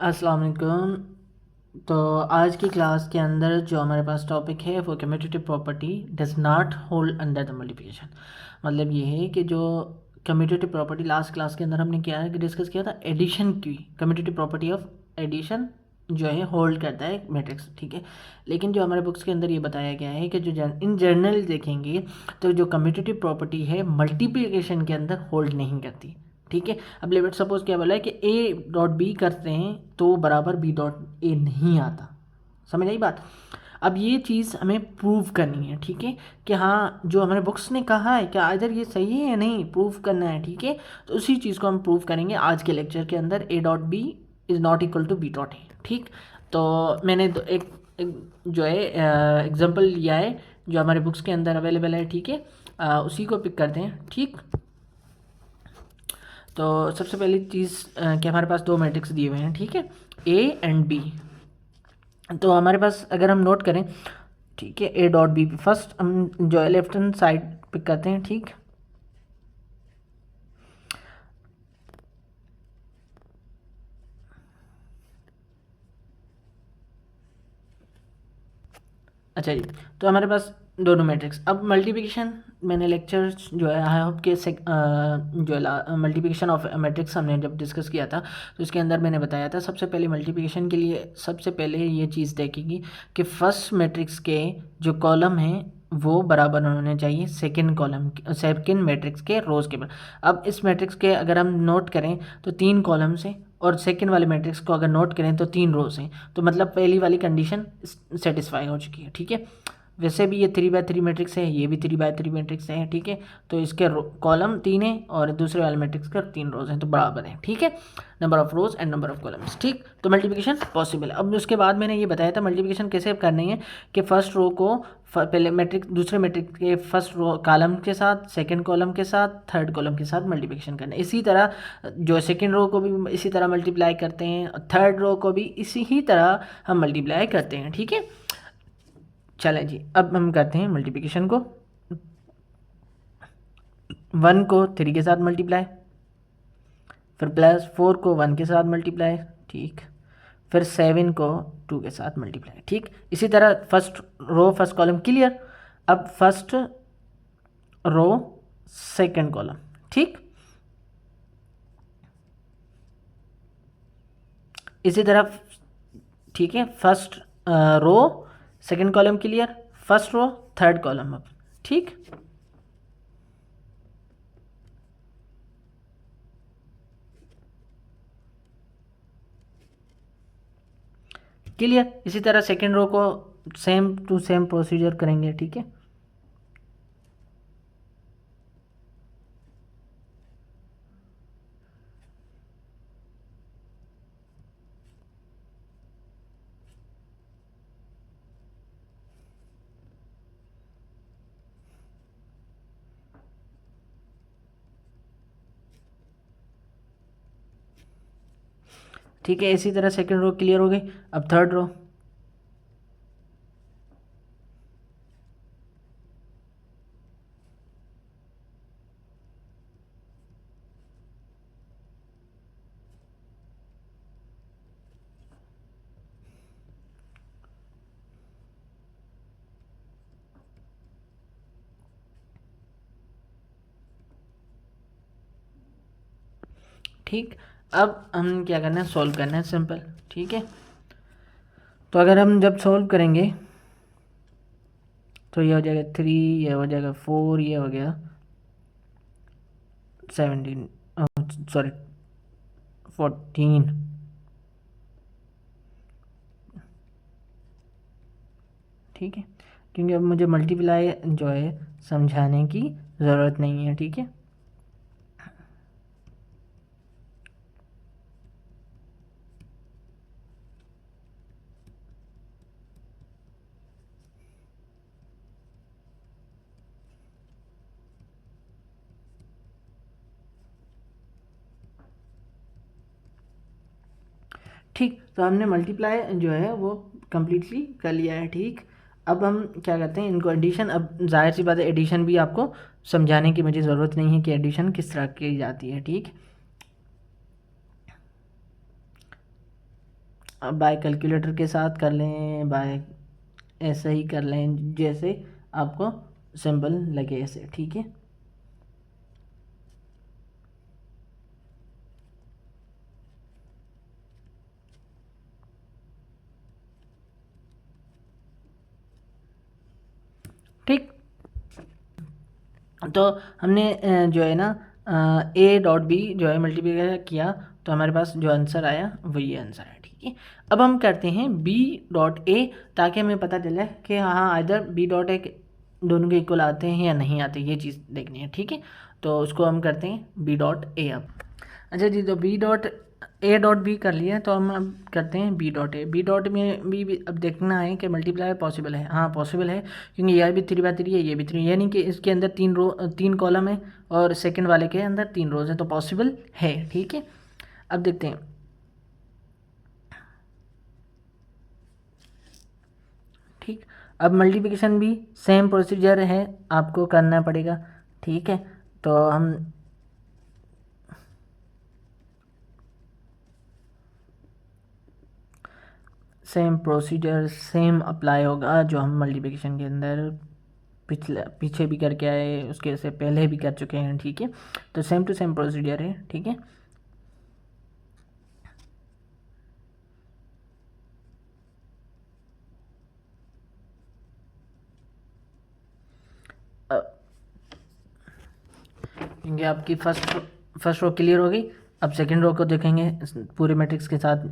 अस्सलाम वालेकुम। तो आज की क्लास के अंदर जो हमारे पास टॉपिक है वो commutative property does not hold under the multiplication. मतलब ये है कि जो कम्यूटेटिव प्रॉपर्टी लास्ट क्लास के अंदर हमने क्या है कि डिस्कस किया था एडिशन की। कम्यूटेटिव प्रॉपर्टी ऑफ एडिशन जो है होल्ड करता है मैट्रिक्स, ठीक है। लेकिन जो हमारे बुक्स के अंदर ये बताया गया है कि जो इन जनरल देखेंगे तो जो कम्यूटेटिव प्रॉपर्टी है मल्टीप्लिकेशन के अंदर होल्ड नहीं करती, ठीक है। अब लेट सपोज क्या बोला है कि ए डॉट बी करते हैं तो बराबर बी डॉट ए नहीं आता। समझ आई बात। अब ये चीज़ हमें प्रूव करनी है, ठीक है, कि हाँ जो हमारे बुक्स ने कहा है क्या इधर ये सही है या नहीं, प्रूव करना है, ठीक है। तो उसी चीज़ को हम प्रूव करेंगे आज के लेक्चर के अंदर। A dot B is not equal to B dot A, ठीक। तो मैंने एक जो है एग्जांपल लिया है जो हमारे बुक्स के अंदर अवेलेबल है, ठीक है। उसी को पिक करते हैं, ठीक। तो सबसे पहली चीज़ कि हमारे पास दो मैट्रिक्स दिए हुए हैं, ठीक है, ए एंड बी। तो हमारे पास अगर हम नोट करें, ठीक है, ए डॉट बी, फर्स्ट हम जो है लेफ्ट हैंड साइड पिक करते हैं, ठीक। अच्छा जी, तो हमारे पास दोनों मैट्रिक्स। अब मल्टीप्लिकेशन मैंने लेक्चर जो है आई होप के जो है मल्टीप्लिकेशन ऑफ मैट्रिक्स हमने जब डिस्कस किया था तो उसके अंदर मैंने बताया था सबसे पहले मल्टीप्लिकेशन के लिए सबसे पहले ये चीज़ देखेगी कि फर्स्ट मैट्रिक्स के जो कॉलम हैं वो बराबर होने चाहिए सेकंड मैट्रिक्स के रोज के बराबर। अब इस मैट्रिक्स के अगर हम नोट करें तो 3 कॉलम्स हैं और सेकंड वाले मैट्रिक्स को अगर नोट करें तो 3 रोज हैं, तो मतलब पहली वाली कंडीशन सेटिस्फाई हो चुकी है, ठीक है। वैसे भी ये 3x3 मैट्रिक्स है, ये भी 3x3 मैट्रिक्स है, ठीक है। तो इसके कॉलम 3 है और दूसरे वाले मैट्रिक्स का 3 रोज हैं, तो बराबर है, ठीक है, number of rose and number of columns, ठीक। तो मल्टीप्लिकेशन पॉसिबल है। अब उसके बाद मैंने ये बताया था मल्टीप्लिकेशन कैसे करनी है कि फर्स्ट रो को पहले मैट्रिक्स दूसरे मैट्रिक्स के फर्स्ट रो कॉलम के साथ, सेकंड कॉलम के साथ, थर्ड कॉलम के साथ मल्टीप्लिकेशन करना है। इसी तरह जो सेकंड रो को भी इसी तरह मल्टीप्लाई करते हैं, थर्ड रो को भी इसी ही तरह हम मल्टीप्लाई करते हैं, ठीक है। चलें जी, अब हम करते हैं मल्टीप्लिकेशन को। 1 को 3 के साथ मल्टीप्लाई, फिर प्लस 4 को 1 के साथ मल्टीप्लाई, ठीक। फिर 7 को 2 के साथ मल्टीप्लाई, ठीक। इसी तरह first row first column clear. अब फर्स्ट रो सेकंड कॉलम, ठीक। इसी तरह, ठीक है, first row second column clear, first row third column अब, ठीक। क्लियर। इसी तरह सेकंड रो को सेम टू सेम प्रोसीजर करेंगे, ठीक है। ठीक है, इसी तरह सेकंड रो क्लियर हो गई। अब थर्ड रो, ठीक। अब हम क्या करना है, सॉल्व करना है, सिंपल, ठीक है। तो अगर हम जब सॉल्व करेंगे तो ये हो जाएगा 3, ये हो जाएगा 4, ये हो गया 17, सॉरी 14, ठीक है। क्योंकि अब मुझे मल्टीप्लाई जो है समझाने की ज़रूरत नहीं है, ठीक है। ठीक, तो हमने मल्टीप्लाई जो है वो कम्प्लीटली कर लिया है, ठीक। अब हम क्या करते हैं इनको एडिशन। अब जाहिर सी बात है एडिशन भी आपको समझाने की मुझे ज़रूरत नहीं है कि एडिशन किस तरह की जाती है, ठीक। अब बाय कैलकुलेटर के साथ कर लें, बाय ऐसे ही कर लें जैसे आपको सिंपल लगे ऐसे, ठीक है। ठीक, तो हमने जो है ना ए डॉट बी जो है मल्टीप्लाई किया, तो हमारे पास जो आंसर आया वही ये आंसर है, ठीक है। अब हम करते हैं बी डॉट ए, ताकि हमें पता चले कि हाँ इधर बी डॉट ए दोनों के इक्वल आते हैं या नहीं आते, ये चीज़ देखनी है, ठीक है। तो उसको हम करते हैं बी डॉट ए अब। अच्छा जी, तो B dot A dot B कर लिया, तो हम अब करते हैं B dot A. B dot में भी अब देखना है कि मल्टीप्लाई पॉसिबल है, हाँ पॉसिबल है, क्योंकि यह भी 3/3 है, ये भी 3, यानी कि इसके अंदर 3 कॉलम है और सेकंड वाले के अंदर 3 रोज है, तो पॉसिबल है, ठीक है। अब देखते हैं, ठीक। अब मल्टीप्लिकेशन भी सेम प्रोसीजर है, आपको करना पड़ेगा, ठीक है। तो हम सेम प्रोसीजर सेम अप्लाई होगा जो हम मल्टीप्लिकेशन के अंदर पीछे भी करके आए, उसके से पहले भी कर चुके हैं, ठीक है। तो सेम टू सेम प्रोसीजर है, ठीक है। क्योंकि आपकी फर्स्ट रो क्लियर हो गई, अब सेकंड रो को देखेंगे पूरे मैट्रिक्स के साथ।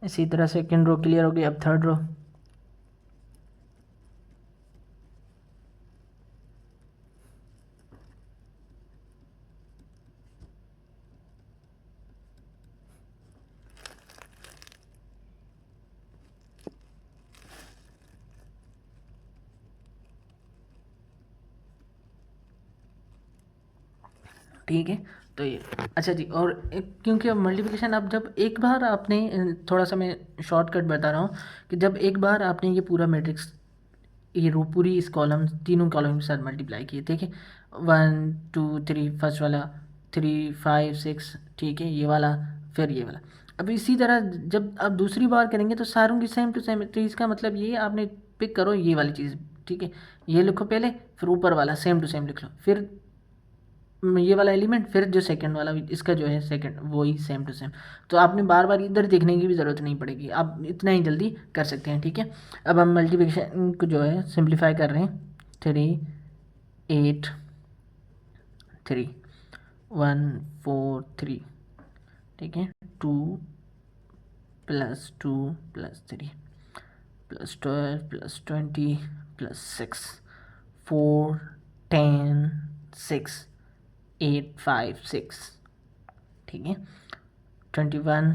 इसी तरह सेकंड रो क्लियर हो गई, अब थर्ड रो। ठीक है, तो ये अच्छा जी। और क्योंकि अब मल्टीप्लिकेशन, अब जब एक बार आपने थोड़ा सा मैं शॉर्टकट बता रहा हूँ कि जब एक बार आपने ये पूरा मैट्रिक्स ये रो पूरी इस कॉलम तीनों कॉलम के साथ मल्टीप्लाई किए, ठीक है, 1 2 3 फर्स्ट वाला, 3 5 6, ठीक है, ये वाला, फिर ये वाला। अब इसी तरह जब आप दूसरी बार करेंगे तो सारों की सेम टू सेम, तो इसका मतलब ये आपने पिक करो ये वाली चीज़, ठीक है, ये लिखो पहले, फिर ऊपर वाला सेम टू सेम लिख लो, फिर ये वाला एलिमेंट, फिर जो सेकंड वाला इसका जो है सेकंड वही सेम टू सेम। तो आपने बार बार इधर देखने की भी ज़रूरत नहीं पड़ेगी, आप इतना ही जल्दी कर सकते हैं, ठीक है। अब हम मल्टीप्लिकेशन को जो है सिंप्लीफाई कर रहे हैं, 3 8 3 1 4 3, ठीक है, 2 +2 +3 +12 +20 +6 4 10 6 8 5 6, ठीक है, 21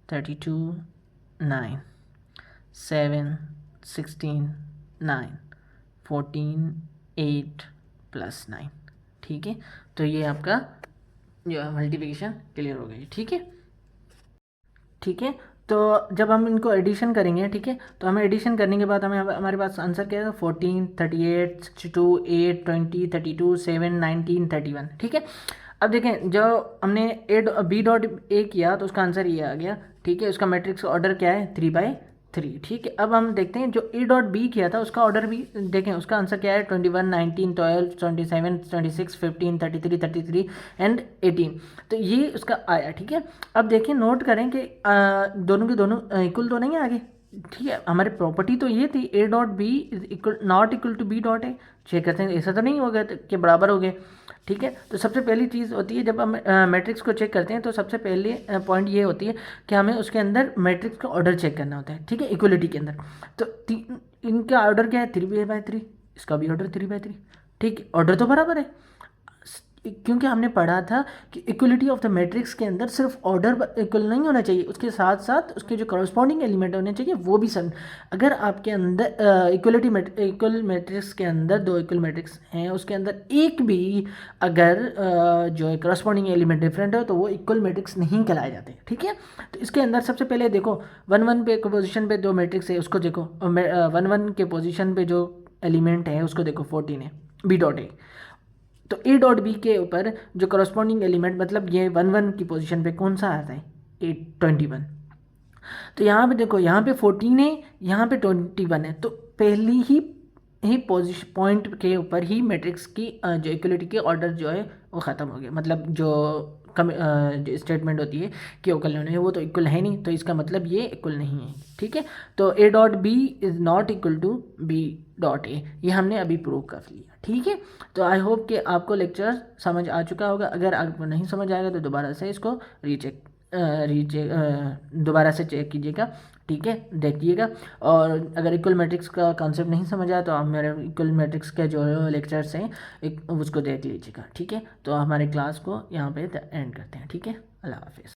32 9 7 16 9 14 8 +9, ठीक है। तो ये आपका जो है मल्टीप्लिकेशन क्लियर हो गई, ठीक है। ठीक है, तो जब हम इनको एडिशन करेंगे, ठीक है, तो हमें एडिशन करने के बाद हमें हमारे पास आंसर क्या है, 14 38 62 8 20 32 7 19 31, ठीक है। अब देखें, जो हमने बी डॉट ए किया तो उसका आंसर ये आ गया, ठीक है। उसका मैट्रिक्स ऑर्डर क्या है, 3/3, ठीक है। अब हम देखते हैं जो ए डॉट बी किया था उसका ऑर्डर भी देखें, उसका आंसर क्या है, 21 19 12 27 26 15 33 33 एंड 18, तो ये उसका आया, ठीक है। अब देखिए नोट करें कि दोनों के दोनों इक्वल तो नहीं है आगे, ठीक है। हमारी प्रॉपर्टी तो ये थी A dot B equal not equal to B dot A, check करते हैं ऐसा तो नहीं हो गया कि बराबर हो गए, ठीक है। तो सबसे पहली चीज़ होती है जब हम मैट्रिक्स को चेक करते हैं तो सबसे पहले पॉइंट ये होती है कि हमें उसके अंदर मैट्रिक्स का ऑर्डर चेक करना होता है, ठीक है, इक्वलिटी के अंदर। तो इनका ऑर्डर क्या है, 3/3, इसका भी ऑर्डर 3/3, ठीक है, ऑर्डर तो बराबर है। क्योंकि हमने पढ़ा था कि इक्वलिटी ऑफ द मैट्रिक्स के अंदर सिर्फ ऑर्डर इक्वल नहीं होना चाहिए, उसके साथ साथ उसके जो करस्पॉन्डिंग एलिमेंट होने चाहिए वो भी सब। अगर आपके अंदर इक्वल मैट्रिक्स के अंदर दो इक्वल मैट्रिक्स हैं, उसके अंदर एक भी अगर जो करस्पॉन्डिंग एलिमेंट डिफरेंट हो तो वो इक्वल मैट्रिक्स नहीं कहलाए जाते। ठीक है, तो इसके अंदर सबसे पहले देखो 1 1 पे पोजीशन पे दो मैट्रिक्स है, उसको देखो 1 1 के पोजीशन पे जो एलिमेंट है उसको देखो 14 है, बी डॉट ए। तो ए डॉट बी के ऊपर जो करस्पॉन्डिंग एलिमेंट मतलब ये 1 1 की पोजीशन पे कौन सा आता है, 21। तो यहाँ पे देखो, यहाँ पे 14 है, यहाँ पे 21 है, तो पहली ही पोजीशन पॉइंट के ऊपर ही मैट्रिक्स की जो इक्वलिटी के ऑर्डर जो है वो ख़त्म हो गया। मतलब जो जो स्टेटमेंट होती है कि इक्वल होने है, वो तो इक्वल है नहीं, तो इसका मतलब ये इक्वल नहीं है। ठीक है, तो A dot B is not equal to B dot A, ये हमने अभी प्रूव कर लिया। ठीक है, तो आई होप कि आपको लेक्चर समझ आ चुका होगा। अगर आपको नहीं समझ आएगा तो दोबारा से इसको दोबारा से चेक कीजिएगा। ठीक है, देखिएगा। और अगर इक्वल मैट्रिक्स का कॉन्सेप्ट नहीं समझ आया तो आप मेरे इक्वल मैट्रिक्स के जो लेक्चर्स हैं एक उसको देख लीजिएगा। ठीक है, तो हमारे क्लास को यहाँ पे एंड करते हैं। ठीक है, अल्लाह हाफिज़।